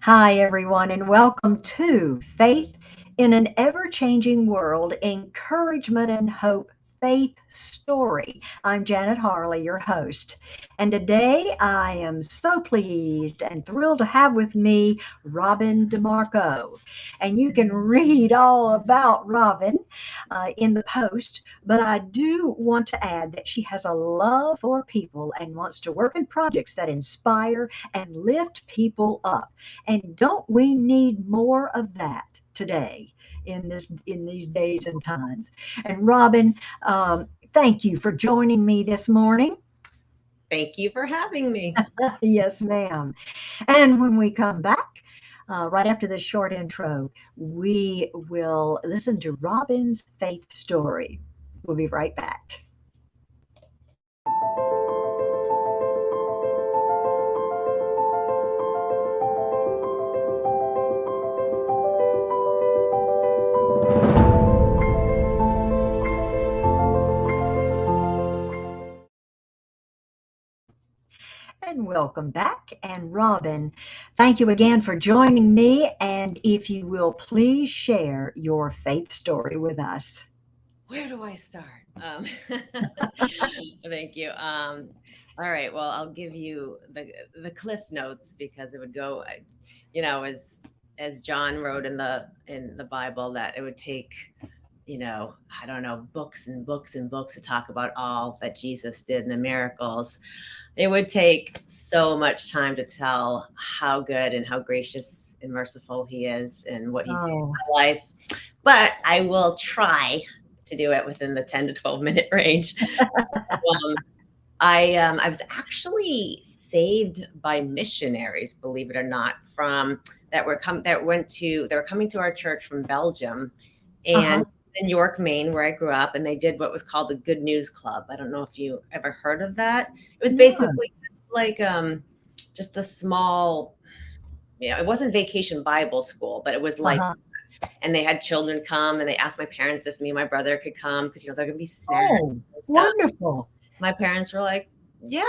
Hi, everyone, and welcome to Faith in an Ever Changing World Encouragement and Hope Faith Story. I'm Janet Harley, your host. And today I am so pleased and thrilled to have with me Robin DeMarco. And you can read all about Robin in the post, but I do want to add that she has a love for people and wants to work in projects that inspire and lift people up. And don't we need more of that today in these days and times? And Robin, thank you for joining me this morning. Thank you for having me. Yes, ma'am. And when we come back, right after this short intro, we will listen to Robin's faith story. We'll be right back. And welcome back. And Robin, thank you again for joining me. And if you will please share your faith story with us. Where do I start? Thank you. All right. Well, I'll give you the cliff notes because it would go, as John wrote in the Bible, that it would take, I don't know, books and books and books to talk about all that Jesus did and the miracles. It would take so much time to tell how good and how gracious and merciful he is and what he's doing in Oh, my life. But I will try to do it within the 10 to 12-minute range. Um, I was actually saved by missionaries, believe it or not, from they were coming to our church from Belgium uh-huh. and in York, Maine, where I grew up, and they did what was called the Good News Club. I don't know if you ever heard of that. It was No. basically like just a small, it wasn't vacation Bible school, but it was like, Uh-huh. and they had children come and they asked my parents if me and my brother could come because they're gonna be snacks Oh, and stuff. wonderful. My parents were like, yeah,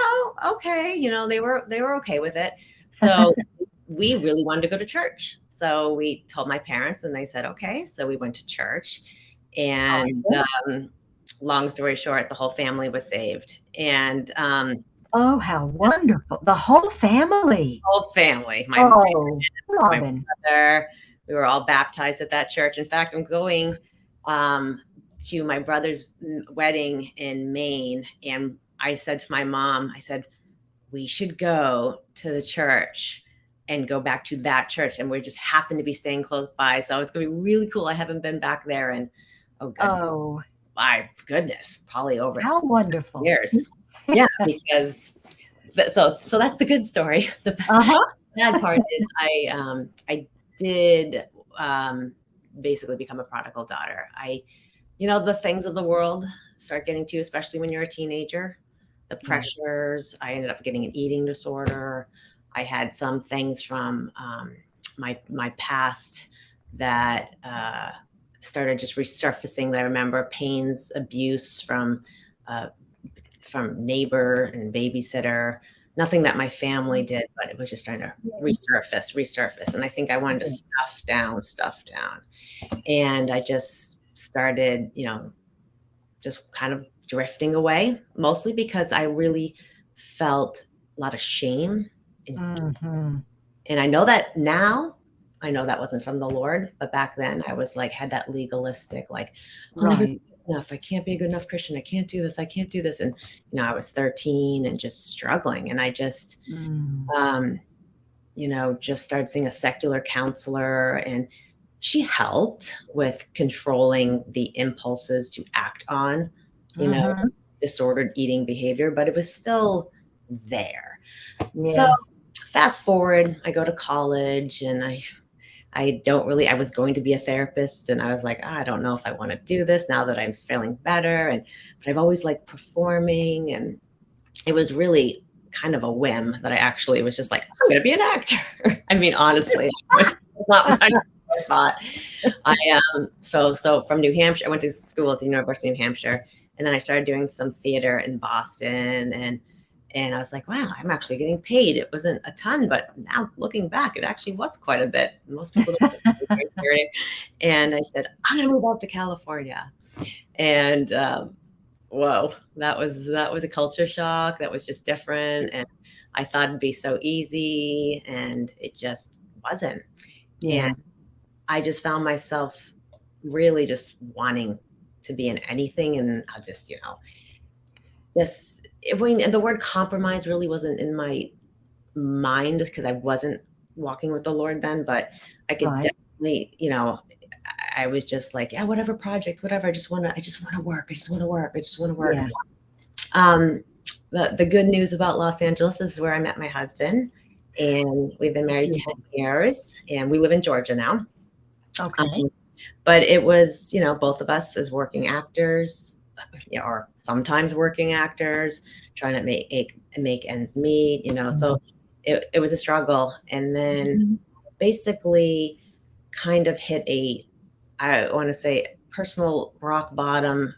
okay, they were okay with it. So we really wanted to go to church, so we told my parents and they said okay, so we went to church. And Awesome. long story short, the whole family was saved. And Oh, how wonderful. The whole family. whole family, my Oh, parents, my Robin. brother, we were all baptized at that church. In fact, I'm going um, to my brother's wedding in Maine, and I said to my mom, I said, we should go to the church and go back to that church. And we just happen to be staying close by. So it's going to be really cool. I haven't been back there in, oh goodness, Oh, my goodness, probably over how wonderful. years. Yeah, because so that's the good story. The Uh-huh. bad part is I did basically become a prodigal daughter. The things of the world start getting to you, especially when you're a teenager. The Yes. pressures. I ended up getting an eating disorder. I had some things from my past that started just resurfacing. That I remember pains, abuse uh, from neighbor and babysitter. Nothing that my family did, but it was just trying to resurface. And I think I wanted to stuff down. And I just started, just kind of drifting away, mostly because I really felt a lot of shame. And, Mm-hmm. and I know that now, I know that wasn't from the Lord, but back then I was like, had that legalistic, like, I'll never be Right. good enough. I can't be a good enough Christian. I can't do this. I can't do this. And, I was 13 and just struggling. And I just, Mm. um, just started seeing a secular counselor, and she helped with controlling the impulses to act on, you know, Mm-hmm. disordered eating behavior, but it was still there. So Yeah. fast forward, I go to college and I was going to be a therapist, and I was like, I don't know if I want to do this now that I'm feeling better. But I've always liked performing, and it was really kind of a whim that I actually was just like, I'm going to be an actor. I mean, honestly, it's not my thought. I so from New Hampshire, I went to school at the University of New Hampshire, and then I started doing some theater in Boston, And I was like, wow, I'm actually getting paid. It wasn't a ton, but now looking back, it actually was quite a bit. Most people don't think it's very. And I said, I'm going to move out to California. And whoa, that was a culture shock. That was just different. And I thought it'd be so easy, and it just wasn't. And Yeah. I just found myself really just wanting to be in anything. And I just, just when the word compromise really wasn't in my mind because I wasn't walking with the Lord then, but I could Right. definitely, I was just like, yeah, whatever project, whatever. I just want to work. I just want to work. I just want to work. Yeah. Um, the good news about Los Angeles is where I met my husband, and we've been married 10 Beautiful. years, and we live in Georgia now. Okay. Um, but it was, both of us as working actors, or sometimes working actors, trying to make ends meet, Mhm. so it was a struggle. And then Mhm. basically kind of hit I want to say, personal rock bottom.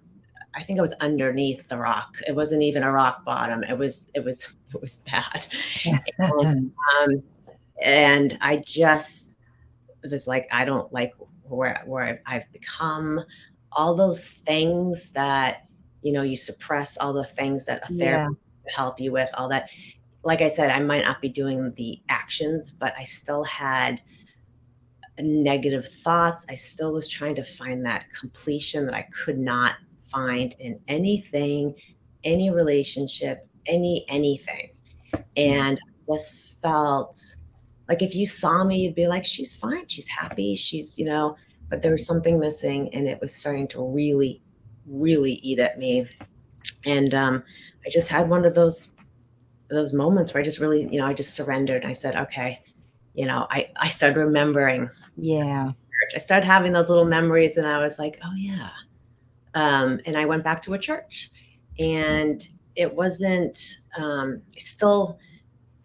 I think I was underneath the rock. It wasn't even a rock bottom. It was bad. And, um, and I just was like, I don't like where I've become. All those things that, you suppress, all the things that a Yeah. therapist can help you with, all that. Like I said, I might not be doing the actions, but I still had negative thoughts. I still was trying to find that completion that I could not find in anything, any relationship, anything. Yeah. And I just felt like if you saw me, you'd be like, she's fine, she's happy, but there was something missing, and it was starting to really, really eat at me. And I just had one of those moments where I just really, I just surrendered. I said, okay, I started remembering. Yeah. I started having those little memories, and I was like, oh yeah. And I went back to a church, and it wasn't still.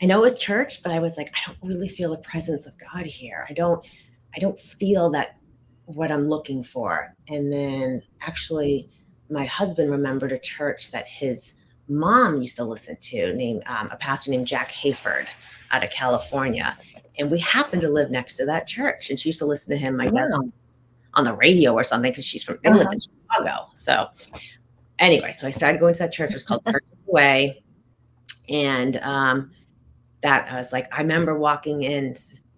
I know it was church, but I was like, I don't really feel the presence of God here. I don't feel that what I'm looking for. And then actually my husband remembered a church that his mom used to listen to, named a pastor named Jack Hayford out of California. And we happened to live next to that church. And she used to listen to him, I guess, Wow. on the radio or something, because they lived Uh-huh. in Chicago. So anyway, so I started going to that church. It was called Church of the Way. And that I was like, I remember walking in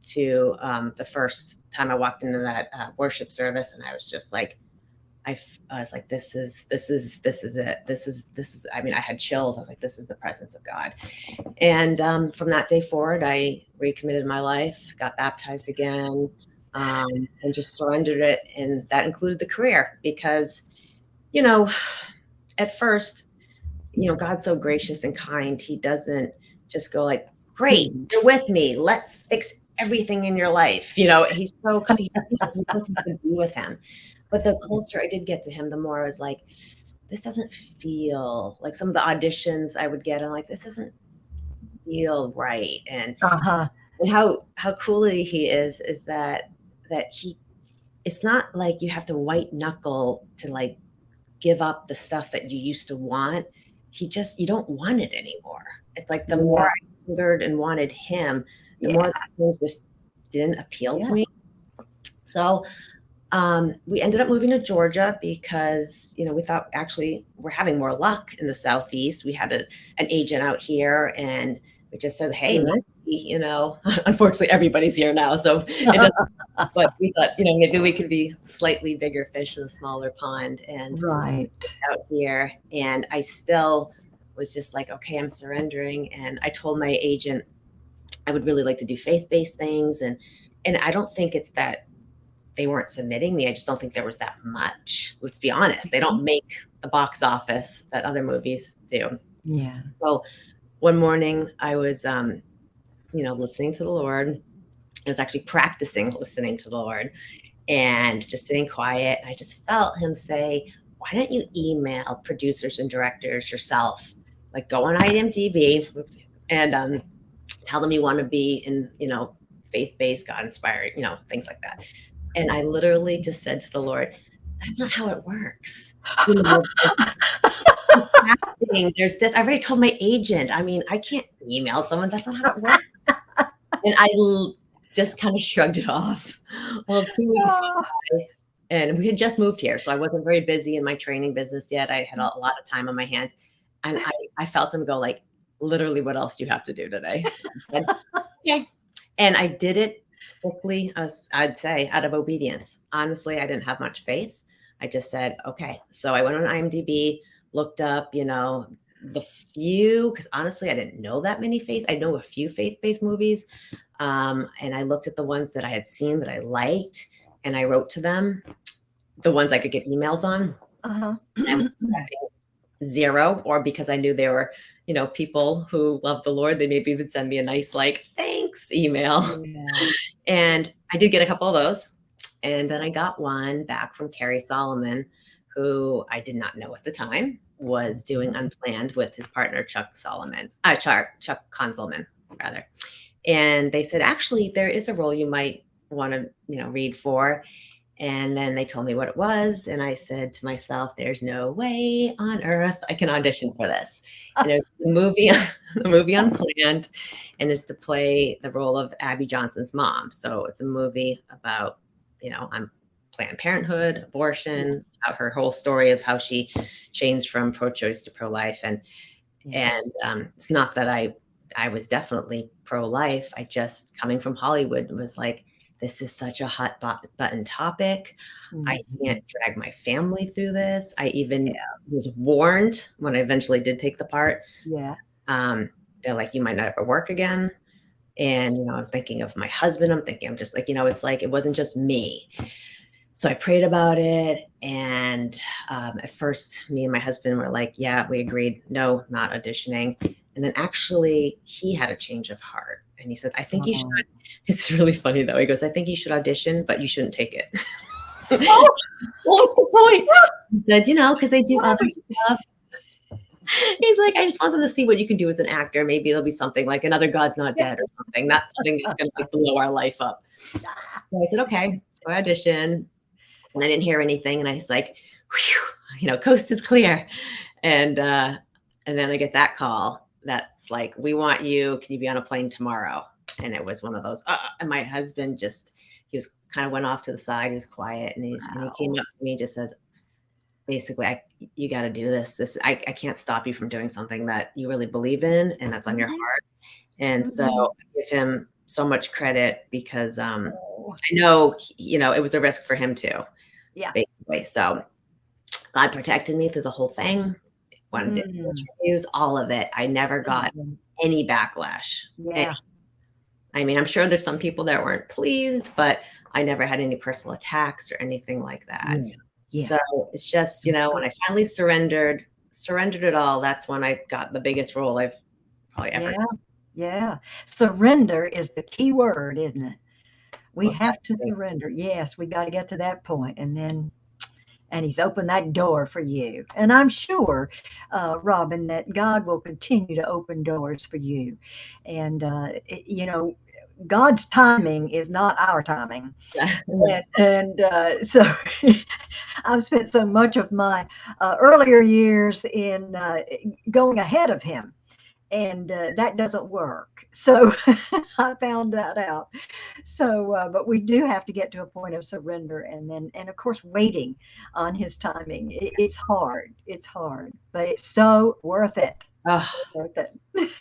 to the first time I walked into that worship service, and I was just like, I was like, this is it. This is. I mean, I had chills. I was like, this is the presence of God. And from that day forward, I recommitted my life, got baptized again, and just surrendered it. And that included the career because, you know, at first, God's so gracious and kind. He doesn't just go like, "Great, Didn't. you're with me. Let's fix everything in your life." He wants us to be with him. But the closer I did get to him, the more I was like, "This doesn't feel like." Some of the auditions I would get, I'm like, "This doesn't feel right." Uh-huh. And how cool he is that he. It's not like you have to white knuckle to like give up the stuff that you used to want. You don't want it anymore. It's like the more Yeah. I hungered and wanted him, the more Yeah. those things just didn't appeal to Yeah. me. So we ended up moving to Georgia because, we thought actually we're having more luck in the Southeast. We had an agent out here, and we just said, hey, maybe, Good. unfortunately everybody's here now. So it doesn't, but we thought, maybe we could be slightly bigger fish in a smaller pond. And Right. out here, and I still was just like, okay, I'm surrendering. And I told my agent I would really like to do faith-based things, and I don't think it's that they weren't submitting me. I just don't think there was that much. Let's be honest. They don't make the box office that other movies do. Yeah. So one morning I was listening to the Lord. I was actually practicing listening to the Lord and just sitting quiet. And I just felt him say, why don't you email producers and directors yourself? Like go on IMDb, whoops, and tell them you want to be in, faith-based, God-inspired, things like that. And I literally just said to the Lord, that's not how it works. You know, asking. There's this. I already told my agent. I mean, I can't email someone. That's not how it works. And just kind of shrugged it off. Well, 2 weeks Oh, by, and we had just moved here, so I wasn't very busy in my training business yet. I had a lot of time on my hands, and I felt him go like, literally, what else do you have to do today? I said, okay. And I did it quickly, I'd say, out of obedience. Honestly, I didn't have much faith. I just said, okay. So I went on IMDb, looked up, the few, because honestly, I didn't know that many I know a few faith-based movies. And I looked at the ones that I had seen that I liked, and I wrote to them, the ones I could get emails on. uh-huh. I was expecting zero, or because I knew they were, people who love the Lord, they maybe even send me a nice, like, thanks email. Yeah. And I did get a couple of those. And then I got one back from Carrie Solomon, who I did not know at the time was doing Unplanned with his partner, Chuck Konzelman, rather. And they said, actually, there is a role you might want to, read for. And then they told me what it was. And I said to myself, there's no way on earth I can audition for this. And it was the movie Unplanned, and it's to play the role of Abby Johnson's mom. So it's a movie about, on Planned Parenthood, abortion, her whole story of how she changed from pro-choice to pro-life. And it's not that I was definitely pro-life. I just, coming from Hollywood, was like, this is such a hot button topic. I can't drag my family through this. I even was warned when I eventually did take the part. Yeah. They're like, you might not ever work again. And, I'm thinking of my husband. I'm just like, it's like, it wasn't just me. So I prayed about it. And at first, me and my husband were like, yeah, we agreed. No, not auditioning. And then actually, he had a change of heart. And he said, I think you should. It's really funny, though. He goes, I think you should audition, but you shouldn't take it. Oh, what's the point? He said, because they do other stuff. He's like, I just want them to see what you can do as an actor. Maybe it'll be something like Another God's Not Dead or something. Not something that's going to like blow our life up. So I said, okay. So I auditioned, and I didn't hear anything. And I was like, whew, coast is clear. And then I get that call. That's like, we want you. Can you be on a plane tomorrow? And it was one of those. And my husband he was kind of went off to the side. He was quiet, and he came up to me and just says, basically, you got to do this. I can't stop you from doing something that you really believe in and that's on your heart. And so I give him so much credit because I know, it was a risk for him too. Yeah. Basically. So God protected me through the whole thing. When I did interviews, all of it, I never got any backlash. Yeah. I mean, I'm sure there's some people that weren't pleased, but I never had any personal attacks or anything like that. Yeah. So it's just, when I finally surrendered it all, that's when I got the biggest role I've probably ever done. Yeah. Surrender is the key word, isn't it? We have to surrender. Yes, we got to get to that point, and he's opened that door for you. And I'm sure, Robin, that God will continue to open doors for you. And, God's timing is not our timing. So I've spent so much of my earlier years in going ahead of him. And that doesn't work. So I found that out. So, but we do have to get to a point of surrender, and of course, waiting on his timing. It's hard. It's hard, but it's so worth it. Worth it.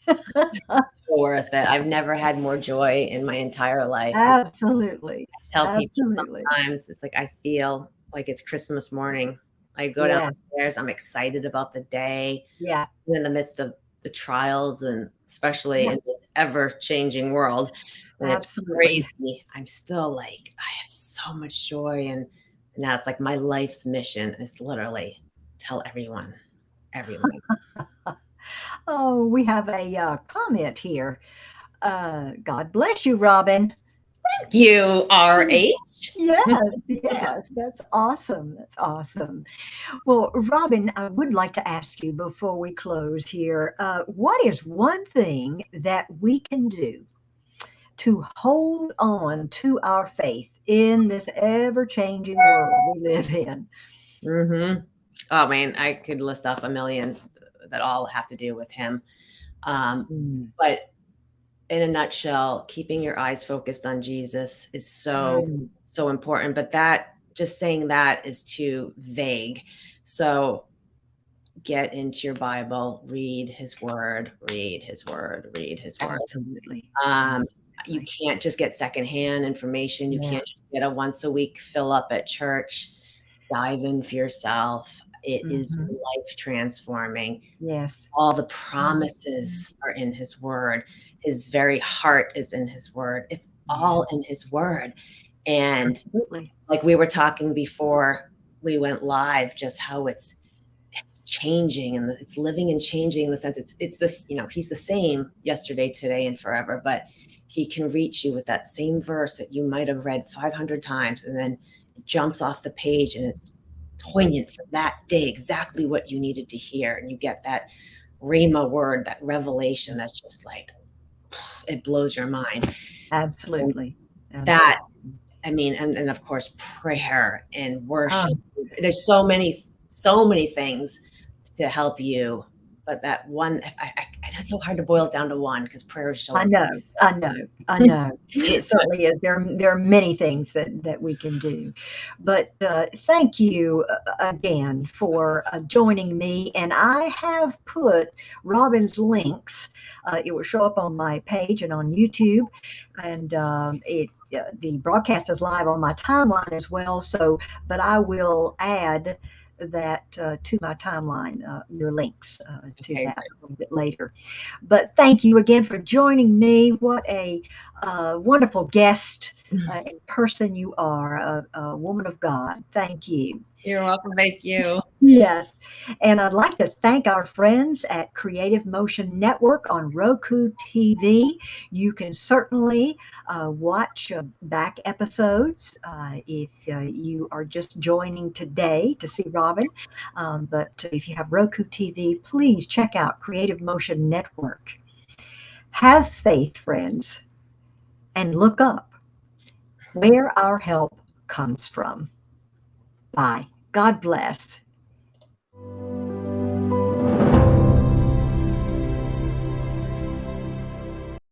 So worth it. I've never had more joy in my entire life. Absolutely. I tell people sometimes it's like I feel like it's Christmas morning. I go downstairs. I'm excited about the day. Yeah. In the midst of the trials, and especially in this ever-changing world, and it's crazy. I'm still like, I have so much joy, and now it's like my life's mission is literally tell everyone. Oh, we have a comment here. God bless you, Robin. Thank you, RH. Yes, that's awesome. That's awesome. Well, Robin, I would like to ask you before we close here, what is one thing that we can do to hold on to our faith in this ever-changing world we live in? Oh man, I could list off a million that all have to do with him. Um, Mm, but in a nutshell, keeping your eyes focused on Jesus is mm, so important. But that just saying that is too vague. So get into your Bible, read his word, read his word, read his word. absolutely. Um, you Absolutely. can't just get secondhand information. You Yeah. can't just get a once a week fill up at church. Dive in for yourself. It is Hmm. life transforming. Yes. All the Mhm. promises are in his word. His very heart is in his word. It's Yeah. all in his word. And Absolutely. like we were talking before we went live, just how it's changing and it's living and changing in the sense it's this, he's the same yesterday, today, and forever, but he can reach you with that same verse that you might have read 500 times, and then it jumps off the page and it's poignant for that day, exactly what you needed to hear, and you get that rhema word, that revelation that's just like it blows your mind. And Absolutely. that, Absolutely. I mean, and of course, prayer and Ah, worship. There's so many things to help you, but that one, it's so hard to boil it down to one because prayer is so I know, important. I know, I know. It certainly is. There are many things that we can do, but thank you again for joining me. And I have put Robin's links. It will show up on my page and on YouTube, and it. The broadcast is live on my timeline as well. So, but I will add that to my timeline, your links to Okay, that a little bit later. But thank you again for joining me. What a wonderful guest great. and person you are, a woman of God. Thank you. You're welcome. Thank you. Yes. And I'd like to thank our friends at Creative Motion Network on Roku TV. You can certainly watch back episodes if you are just joining today to see Robin. But if you have Roku TV, please check out Creative Motion Network. Have faith, friends, and look up where our help comes from. Bye. God bless.